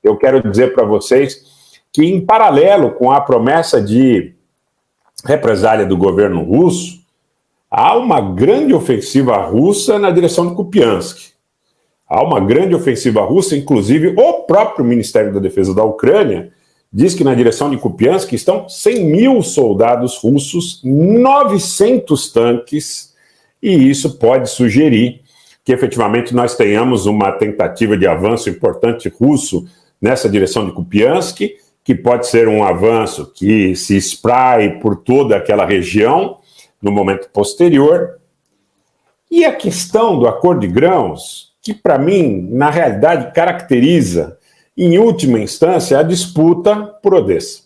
eu quero dizer para vocês que, em paralelo com a promessa de represália do governo russo, há uma grande ofensiva russa na direção de Kupiansk. Há uma grande ofensiva russa, inclusive o próprio Ministério da Defesa da Ucrânia diz que na direção de Kupiansk estão 100 mil soldados russos, 900 tanques, e isso pode sugerir que efetivamente nós tenhamos uma tentativa de avanço importante russo nessa direção de Kupiansk, que pode ser um avanço que se espraie por toda aquela região no momento posterior. E a questão do acordo de grãos, que para mim, na realidade, caracteriza, em última instância, a disputa por Odessa.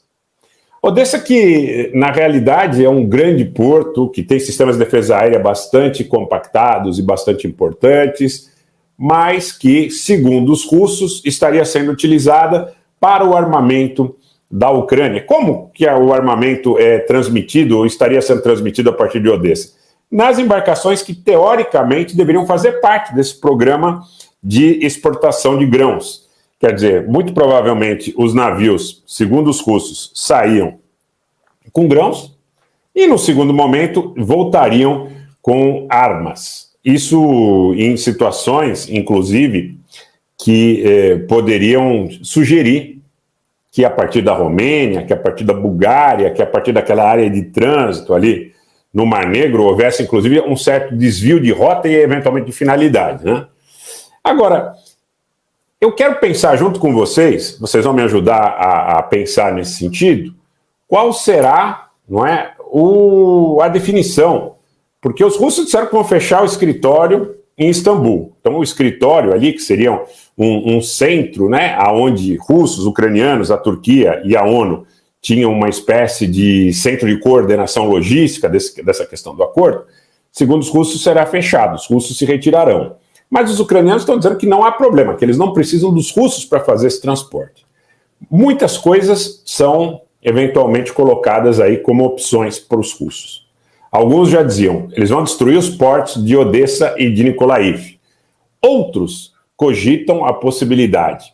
Odessa que, na realidade, é um grande porto, que tem sistemas de defesa aérea bastante compactados e bastante importantes, mas que, segundo os russos, estaria sendo utilizada para o armamento da Ucrânia. Como que o armamento é transmitido ou estaria sendo transmitido a partir de Odessa? Nas embarcações que, teoricamente, deveriam fazer parte desse programa de exportação de grãos. Quer dizer, muito provavelmente os navios, segundo os russos, saíam com grãos e, no segundo momento, voltariam com armas. Isso em situações, inclusive, que poderiam sugerir que a partir da Romênia, que a partir da Bulgária, que a partir daquela área de trânsito ali no Mar Negro, houvesse, inclusive, um certo desvio de rota e, eventualmente, de finalidade, né? Agora, eu quero pensar junto com vocês vão me ajudar a pensar nesse sentido, qual será, não é, a definição, porque os russos disseram que vão fechar o escritório em Istambul. Então, o escritório ali, que seria um centro, né, onde russos, ucranianos, a Turquia e a ONU tinham uma espécie de centro de coordenação logística dessa questão do acordo, segundo os russos, será fechado, os russos se retirarão. Mas os ucranianos estão dizendo que não há problema, que eles não precisam dos russos para fazer esse transporte. Muitas coisas são eventualmente colocadas aí como opções para os russos. Alguns já diziam, eles vão destruir os portos de Odessa e de Nikolaev. Outros cogitam a possibilidade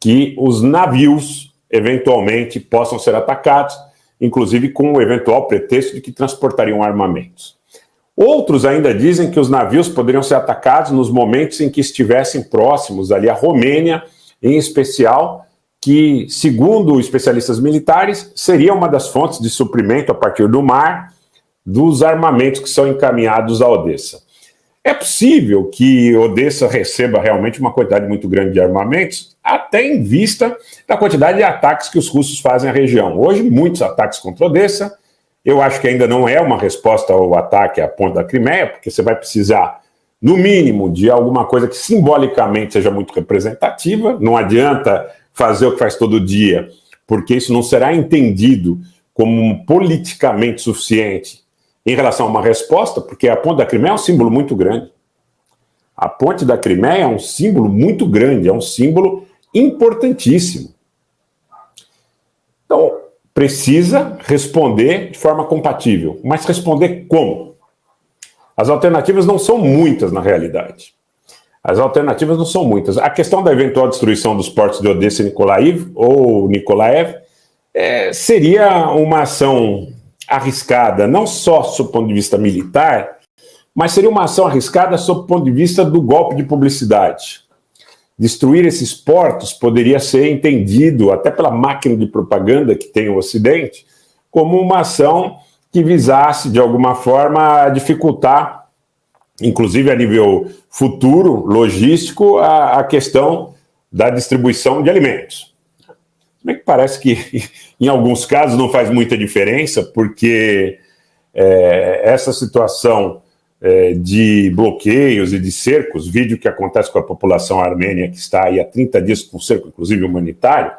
que os navios eventualmente possam ser atacados, inclusive com o eventual pretexto de que transportariam armamentos. Outros ainda dizem que os navios poderiam ser atacados nos momentos em que estivessem próximos ali à Romênia, em especial, que, segundo especialistas militares, seria uma das fontes de suprimento a partir do mar dos armamentos que são encaminhados a Odessa. É possível que Odessa receba realmente uma quantidade muito grande de armamentos, até em vista da quantidade de ataques que os russos fazem à região. Hoje, muitos ataques contra Odessa. Eu acho que ainda não é uma resposta ao ataque à ponte da Crimeia, porque você vai precisar, no mínimo, de alguma coisa que simbolicamente seja muito representativa. Não adianta fazer o que faz todo dia, porque isso não será entendido como politicamente suficiente em relação a uma resposta, porque a ponte da Crimeia é um símbolo muito grande. A ponte da Crimeia é um símbolo muito grande, é um símbolo importantíssimo. Então, precisa responder de forma compatível, mas responder como? As alternativas não são muitas na realidade. As alternativas não são muitas. A questão da eventual destruição dos portos de Odessa e Nikolaev seria uma ação arriscada, não só sob o ponto de vista militar, mas seria uma ação arriscada sob o ponto de vista do golpe de publicidade. Destruir esses portos poderia ser entendido, até pela máquina de propaganda que tem o Ocidente, como uma ação que visasse, de alguma forma, dificultar, inclusive a nível futuro, logístico, a questão da distribuição de alimentos. Bem que parece que, em alguns casos, não faz muita diferença, porque essa situação de bloqueios e de cercos, vídeo que acontece com a população armênia, que está aí há 30 dias com cerco, inclusive humanitário,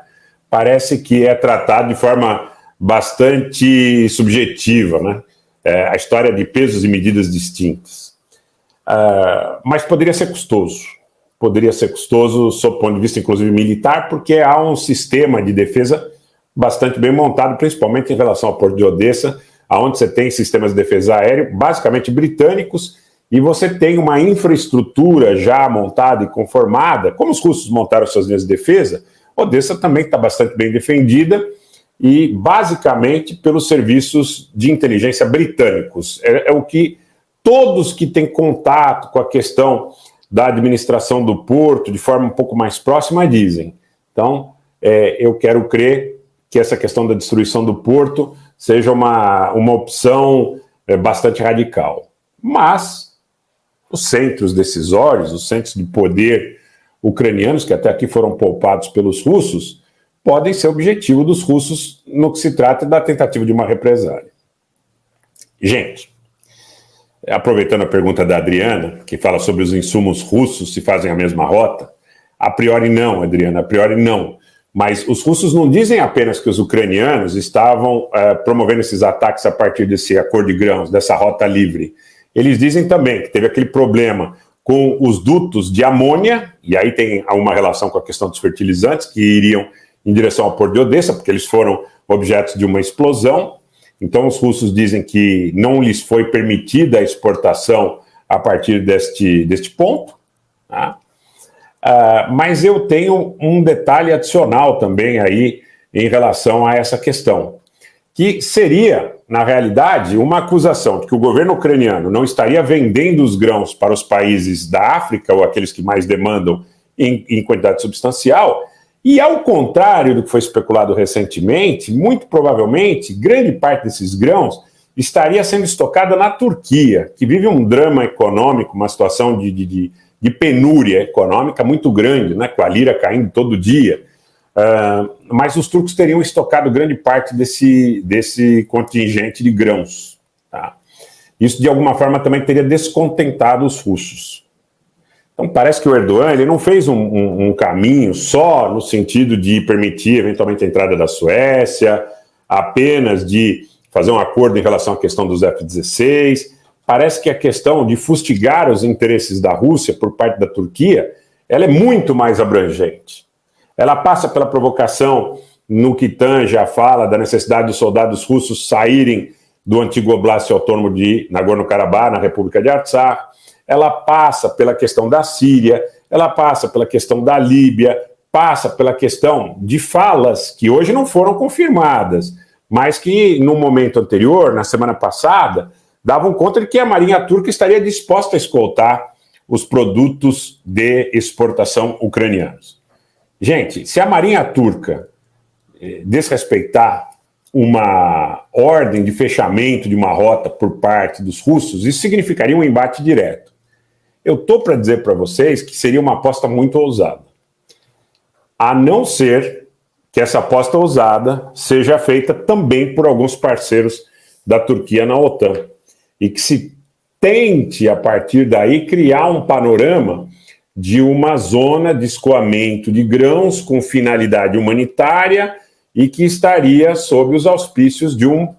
parece que é tratado de forma bastante subjetiva, né? A história de pesos e medidas distintas. Mas poderia ser custoso sob o ponto de vista, inclusive, militar, porque há um sistema de defesa bastante bem montado, principalmente em relação ao porto de Odessa, onde você tem sistemas de defesa aéreo, basicamente britânicos, e você tem uma infraestrutura já montada e conformada, como os russos montaram suas linhas de defesa, Odessa também está bastante bem defendida, e basicamente pelos serviços de inteligência britânicos. É o que todos que têm contato com a questão da administração do porto de forma um pouco mais próxima dizem. Então, eu quero crer que essa questão da destruição do porto seja uma opção bastante radical. Mas os centros decisórios, os centros de poder ucranianos, que até aqui foram poupados pelos russos, podem ser objetivo dos russos no que se trata da tentativa de uma represália. Gente, aproveitando a pergunta da Adriana, que fala sobre os insumos russos se fazem a mesma rota, a priori não, Adriana, a priori não. Mas os russos não dizem apenas que os ucranianos estavam promovendo esses ataques a partir desse acordo de grãos, dessa rota livre. Eles dizem também que teve aquele problema com os dutos de amônia, e aí tem uma relação com a questão dos fertilizantes, que iriam em direção ao porto de Odessa, porque eles foram objetos de uma explosão. Então os russos dizem que não lhes foi permitida a exportação a partir deste ponto, tá? Mas eu tenho um detalhe adicional também aí em relação a essa questão, que seria, na realidade, uma acusação de que o governo ucraniano não estaria vendendo os grãos para os países da África, ou aqueles que mais demandam em quantidade substancial, e ao contrário do que foi especulado recentemente, muito provavelmente, grande parte desses grãos estaria sendo estocada na Turquia, que vive um drama econômico, uma situação de penúria econômica muito grande, né, com a lira caindo todo dia. Mas os turcos teriam estocado grande parte desse contingente de grãos. Tá? Isso, de alguma forma, também teria descontentado os russos. Então, parece que o Erdogan ele não fez um caminho só no sentido de permitir, eventualmente, a entrada da Suécia, apenas de fazer um acordo em relação à questão dos F-16. Parece que a questão de fustigar os interesses da Rússia por parte da Turquia, ela é muito mais abrangente. Ela passa pela provocação no que tange a fala da necessidade dos soldados russos saírem do antigo oblast autônomo de Nagorno-Karabakh, na República de Artsakh. Ela passa pela questão da Síria, ela passa pela questão da Líbia, passa pela questão de falas que hoje não foram confirmadas, mas que no momento anterior, na semana passada, davam conta de que a Marinha Turca estaria disposta a escoltar os produtos de exportação ucranianos. Gente, se a Marinha Turca desrespeitar uma ordem de fechamento de uma rota por parte dos russos, isso significaria um embate direto. Eu estou para dizer para vocês que seria uma aposta muito ousada. A não ser que essa aposta ousada seja feita também por alguns parceiros da Turquia na OTAN. E que se tente, a partir daí, criar um panorama de uma zona de escoamento de grãos com finalidade humanitária e que estaria sob os auspícios de um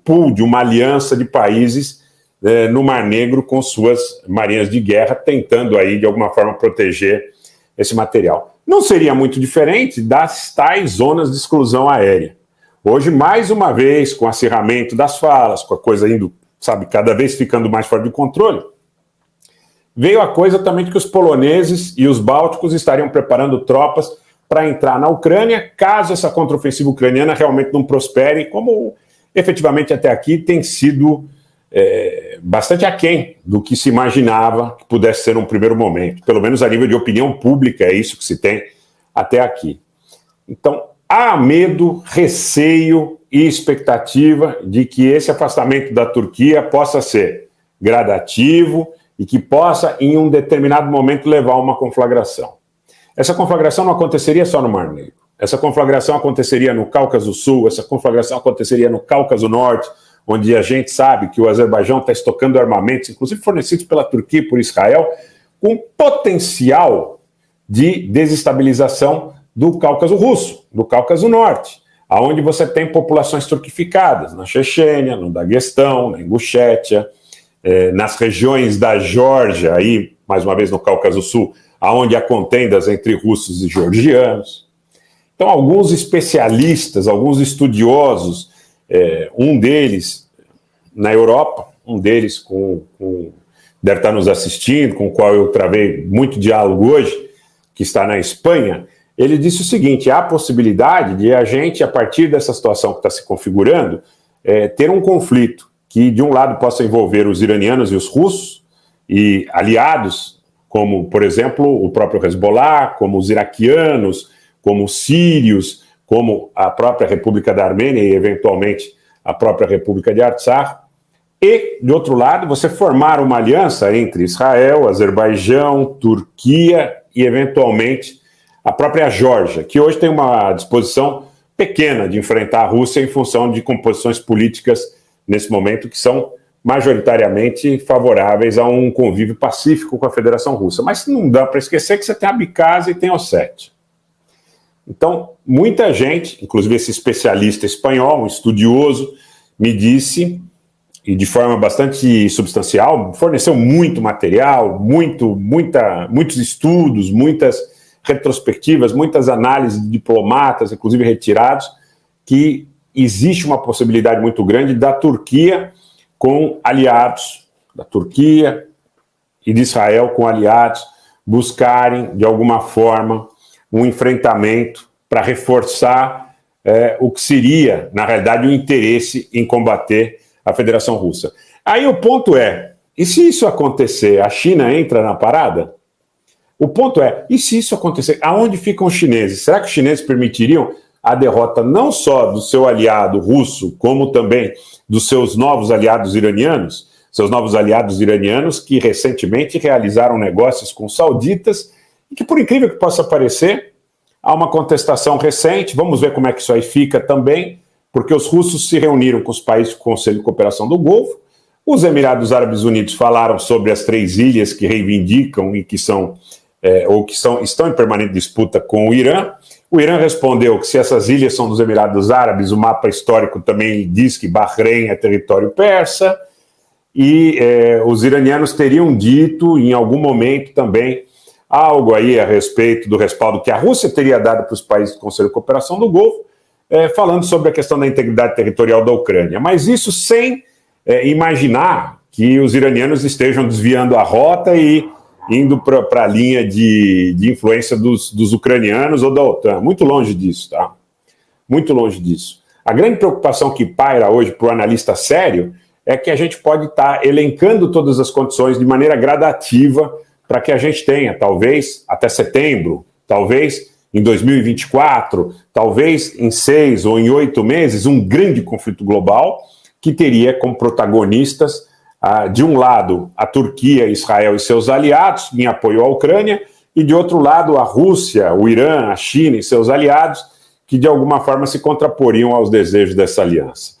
pool, de uma aliança de países no Mar Negro com suas marinhas de guerra, tentando aí, de alguma forma, proteger esse material. Não seria muito diferente das tais zonas de exclusão aérea. Hoje, mais uma vez, com o acirramento das falas, com a coisa indo, sabe, cada vez ficando mais fora de controle, veio a coisa também de que os poloneses e os bálticos estariam preparando tropas para entrar na Ucrânia, caso essa contraofensiva ucraniana realmente não prospere, como efetivamente até aqui tem sido bastante aquém do que se imaginava que pudesse ser um primeiro momento. Pelo menos a nível de opinião pública, é isso que se tem até aqui. Então, há medo, receio e expectativa de que esse afastamento da Turquia possa ser gradativo e que possa, em um determinado momento, levar a uma conflagração. Essa conflagração não aconteceria só no Mar Negro. Essa conflagração aconteceria no Cáucaso Sul, essa conflagração aconteceria no Cáucaso Norte, onde a gente sabe que o Azerbaijão está estocando armamentos, inclusive fornecidos pela Turquia e por Israel, com potencial de desestabilização do Cáucaso Russo, do Cáucaso Norte, aonde você tem populações turquificadas, na Chechênia, no Daguestão, na Ingushétia, nas regiões da Geórgia, aí, mais uma vez no Cáucaso Sul, aonde há contendas entre russos e georgianos. Então, alguns especialistas, alguns estudiosos, um deles na Europa, um deles deve estar nos assistindo, com o qual eu travei muito diálogo hoje, que está na Espanha, ele disse o seguinte: há a possibilidade de a gente, a partir dessa situação que está se configurando, ter um conflito que, de um lado, possa envolver os iranianos e os russos, e aliados, como, por exemplo, o próprio Hezbollah, como os iraquianos, como os sírios, como a própria República da Armênia e, eventualmente, a própria República de Artsakh. E, de outro lado, você formar uma aliança entre Israel, Azerbaijão, Turquia e, eventualmente, a própria Geórgia, que hoje tem uma disposição pequena de enfrentar a Rússia em função de composições políticas, nesse momento, que são majoritariamente favoráveis a um convívio pacífico com a Federação Russa. Mas não dá para esquecer que você tem a Abkhazia e tem a Ossétia. Então, muita gente, inclusive esse especialista espanhol, um estudioso, me disse, e de forma bastante substancial, forneceu muito material, muitos estudos, muitas retrospectivas, muitas análises de diplomatas, inclusive retirados, que existe uma possibilidade muito grande da Turquia com aliados, da Turquia e de Israel com aliados, buscarem, de alguma forma, um enfrentamento para reforçar o que seria, na realidade, o interesse em combater a Federação Russa. Aí o ponto é, e se isso acontecer, a China entra na parada? O ponto é, e se isso acontecer, aonde ficam os chineses? Será que os chineses permitiriam a derrota não só do seu aliado russo, como também dos seus novos aliados iranianos? Seus novos aliados iranianos que recentemente realizaram negócios com sauditas e que, por incrível que possa parecer, há uma contestação recente, vamos ver como é que isso aí fica também, porque os russos se reuniram com os países do Conselho de Cooperação do Golfo, os Emirados Árabes Unidos falaram sobre as 3 ilhas que reivindicam e que estão em permanente disputa com o Irã. O Irã respondeu que se essas ilhas são dos Emirados Árabes, o mapa histórico também diz que Bahrein é território persa, e os iranianos teriam dito em algum momento também algo aí a respeito do respaldo que a Rússia teria dado para os países do Conselho de Cooperação do Golfo, falando sobre a questão da integridade territorial da Ucrânia. Mas isso sem imaginar que os iranianos estejam desviando a rota e indo para a linha de influência dos ucranianos ou da OTAN. Muito longe disso, tá? Muito longe disso. A grande preocupação que paira hoje para o analista sério é que a gente pode estar elencando todas as condições de maneira gradativa para que a gente tenha, talvez, até setembro, talvez em 2024, talvez em 6 ou em 8 meses, um grande conflito global que teria como protagonistas, de um lado, a Turquia, Israel e seus aliados, em apoio à Ucrânia, e de outro lado, a Rússia, o Irã, a China e seus aliados, que de alguma forma se contraporiam aos desejos dessa aliança.